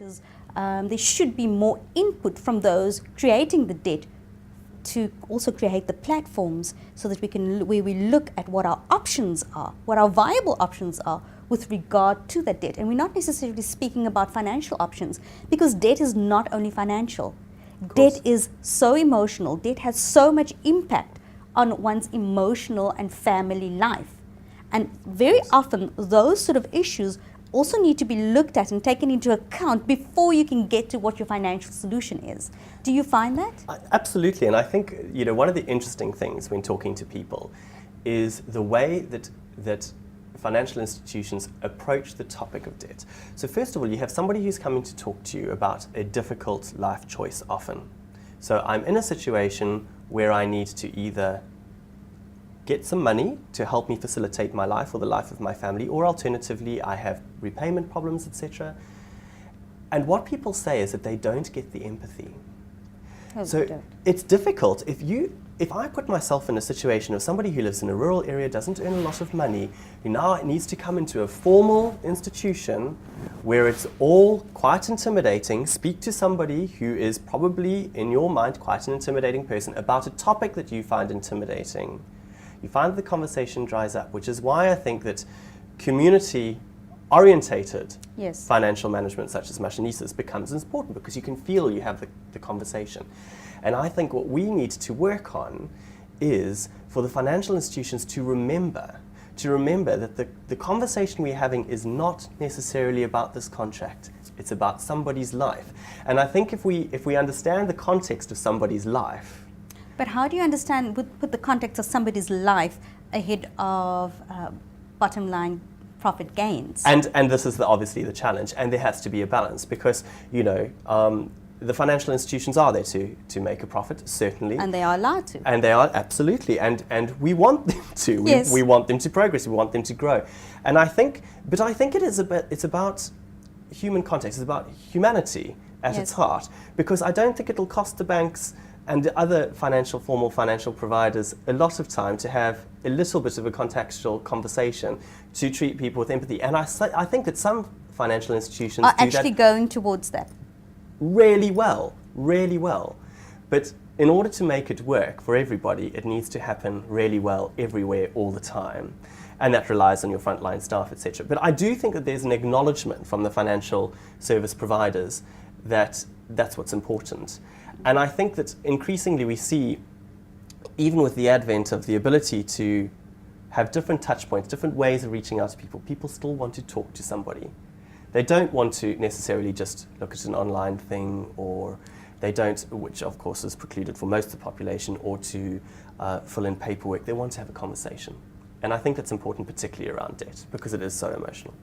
regulators, there should be more input from those creating the debt to also create the platforms so that where we look at what our options are, what our viable options are with regard to that debt. And we're not necessarily speaking about financial options, because debt is not only financial. Debt is so emotional. Debt has so much impact on one's emotional and family life. And very often those sort of issues also need to be looked at and taken into account before you can get to what your financial solution is. Do you find that? Absolutely, and I think one of the interesting things when talking to people is the way that financial institutions approach the topic of debt. So first of all, you have somebody who's coming to talk to you about a difficult life choice often. So I'm in a situation where I need to either get some money to help me facilitate my life or the life of my family, or alternatively, I have repayment problems, etc. And what people say is that they don't get the empathy. So it's difficult. If I put myself in a situation of somebody who lives in a rural area, doesn't earn a lot of money, who now needs to come into a formal institution where it's all quite intimidating, speak to somebody who is probably, in your mind, quite an intimidating person about a topic that you find intimidating, you find the conversation dries up, which is why I think that community-orientated financial management, such as Mashinisa's, becomes important, because you can feel you have the conversation. And I think what we need to work on is for the financial institutions to remember that the conversation we're having is not necessarily about this contract. It's about somebody's life. And I think if we understand the context of somebody's life. But how do you put the context of somebody's life ahead of bottom line profit gains? And this is obviously the challenge, and there has to be a balance, because the financial institutions are there to make a profit, certainly. And they are allowed to. And they are, absolutely. And we want them to. We want them to progress. We want them to grow. And I think it's about human context. It's about humanity at its heart. Because I don't think it'll cost the banks and the other formal financial providers a lot of time to have a little bit of a contextual conversation to treat people with empathy. And I think that some financial institutions are actually going towards that. Really well. But in order to make it work for everybody, it needs to happen really well everywhere all the time. And that relies on your frontline staff, etc. But I do think that there's an acknowledgement from the financial service providers that that's what's important. And I think that increasingly we see, even with the advent of the ability to have different touch points, different ways of reaching out to people, people still want to talk to somebody. They don't want to necessarily just look at an online thing, or they don't, which of course is precluded for most of the population, or to fill in paperwork. They want to have a conversation. And I think that's important, particularly around debt, because it is so emotional.